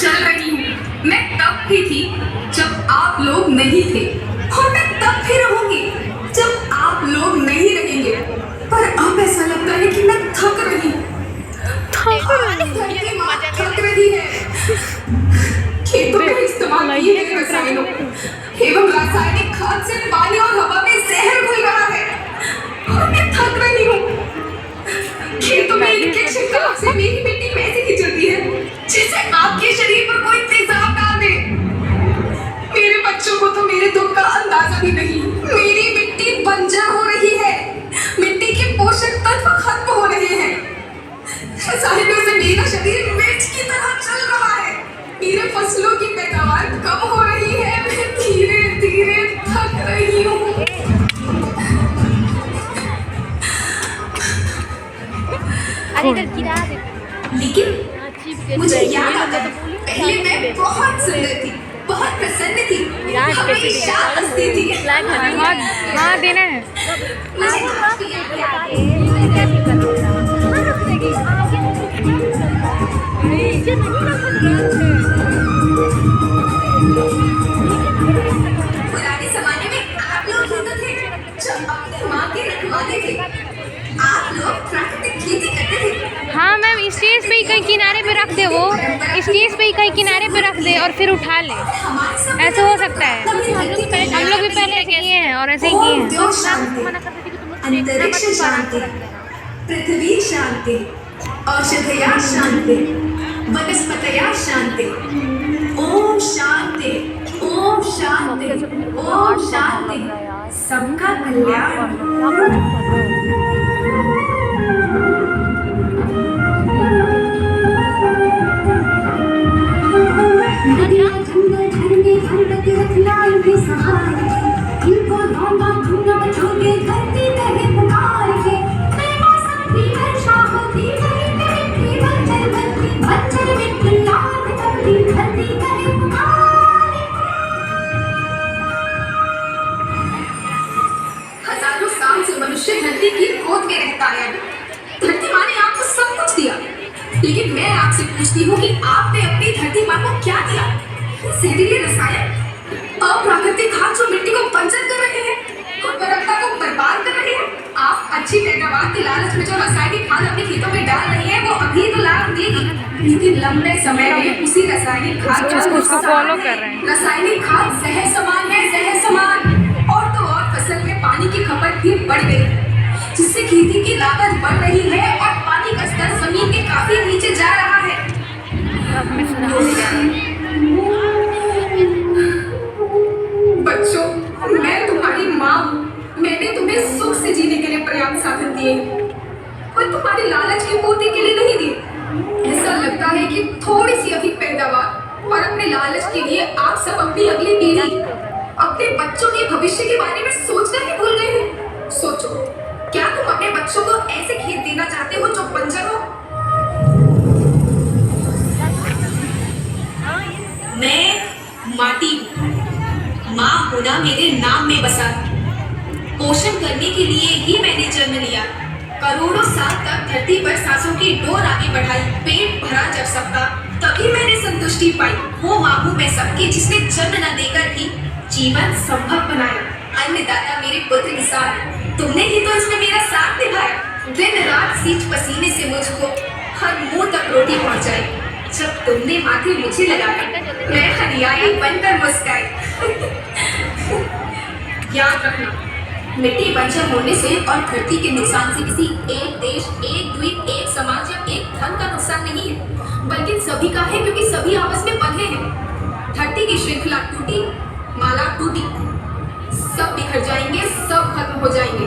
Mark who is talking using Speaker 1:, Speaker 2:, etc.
Speaker 1: चल रही हूँ। मैं तब भी थी जब आप लोग नहीं थे, और मैं तब भी रहूंगी जब आप लोग नहीं रहेंगे। पर अब ऐसा लगता है कि मैं थक रही हूँ। धरती माँ थक रही है। खेतों में इस्तेमाल किए गए रसायनों एवं रासायनिक खाद से पानी और हवा में जहर घुल रहा है, और मैं थक रही हूँ। खेतों में इंजेक्शन काम से मेरी मिट्टी वैसे ही चलती है जैसे आपके शरीर पर कोई तेजाब डाल दे। मेरे बच्चों को तो मेरे दुख का अंदाजा भी नहीं। मेरी मिट्टी बंजर हो रही है, मिट्टी के पोषक तत्व खत्म हो रहे हैं। रसायनों से मेरा शरीर मिर्च की तरह चल रहा है। मेरे फसलों की पैदावार कम हो रही है। मैं धीरे धीरे थक रही हूँ। लेकिन मुझे याद आता है, पहले मैं बहुत सुंदर थी, बहुत प्रसन्न थी, हमेशा हंसती थी।
Speaker 2: हाँ देना है।
Speaker 1: मुझे आज भी याद है। पुराने जमाने में आप लोग ही तो थे जो अपनी माँ के रखवाले थे। आप लोग प्राकृतिक खेती करते थे।
Speaker 2: हाँ मैम, स्टेज पे ही कहीं किनारे पे रख दे, वो स्टेज पे ही कहीं किनारे पे रख दे और फिर उठा ले। ऐसे हो सकता है। हम लोग भी पहले किए हैं और ऐसे ही किए हैं।
Speaker 1: अंतरिक्ष शांति, पृथ्वी शांति, औषधया शांति, वनस्पतया शांति। ओम शांति, ओम शांति, ओम शांति। सबका कल्याण। हजारों साल से मनुष्य धरती की गोद में रहता है। धरती माँ ने आपको सब कुछ दिया, लेकिन मैं आपसे पूछती हूँ कि आपने अपनी धरती माँ को क्या दिया? जहरीले रसायन, अप्राकृतिक खाद जो मिट्टी को बंजर कर रहे हैं, उर्वरकता को बर्बाद कर रहे हैं। आप अच्छी पैदावार के लालच में जो रासायनिक खाद अपने खेतों में डाल रही हैं, वो अभी तो लाभ देगी, लेकिन लंबे समय में उसी रासायनिक खाद
Speaker 2: को फॉलो कर रहे हैं।
Speaker 1: रासायनिक खाद जहर समान है, जहर समान। और तो और फसल में पानी की खपत भी बढ़ गई, जिससे खेती की लागत बढ़ रही है और पानी का स्तर जमीन के काफी नीचे जा रहा है। बच्चों, मैं तुम्हारी माँ हूँ। मैंने तुम्हें सुख से जीने के लिए पर्याप्त साधन दिए, और तुम्हारी लालच की पूर्ति के लिए नहीं दिए। ऐसा लगता है कि थोड़ी सी अधिक पैदावार और अपने लालच के लिए आप सब अपनी अगली पीढ़ी, अपने बच्चों के भविष्य के बारे में सोचना ही भूल गए हैं। सोचो, क्या तुम अपने बच्चों को ऐसे खेत देना चाहते हो जो बंजर हो? मैं माटी हूँ, माँ होना मेरे नाम में बसा। पोषण करने के लिए ही मैंने जन्म लिया। करोड़ों साल तक धरती पर सांसों की डोर आगे बढ़ाई। पेट भरा जब सबका, तभी मैंने संतुष्टि पाई। वो माँ हूँ मैं सबकी, जिसने जन्म न देकर भी जीवन संभव बनाया। अन्नदाता मेरे पुत्र किसान, तुमने ही तो इसमें मेरा साथ निभाया। दिन रात सींच पसीने से मुझको हर मुंह तक रोटी पहुंचाई। जब तुमने माथे मुझे लगाया, मैं हरियाली बनकर मुस्काई। याद रखना, मिट्टी बंजर होने से और धरती के नुकसान से किसी एक देश, एक द्वीप, एक समाज या एक धन का नुकसान नहीं है, बल्कि सभी का है, क्योंकि सभी आपस में बंधे हैं। धरती की श्रृंखला टूटी, माला टूटी, सब बिखर जाएंगे, सब खत्म हो जाएंगे।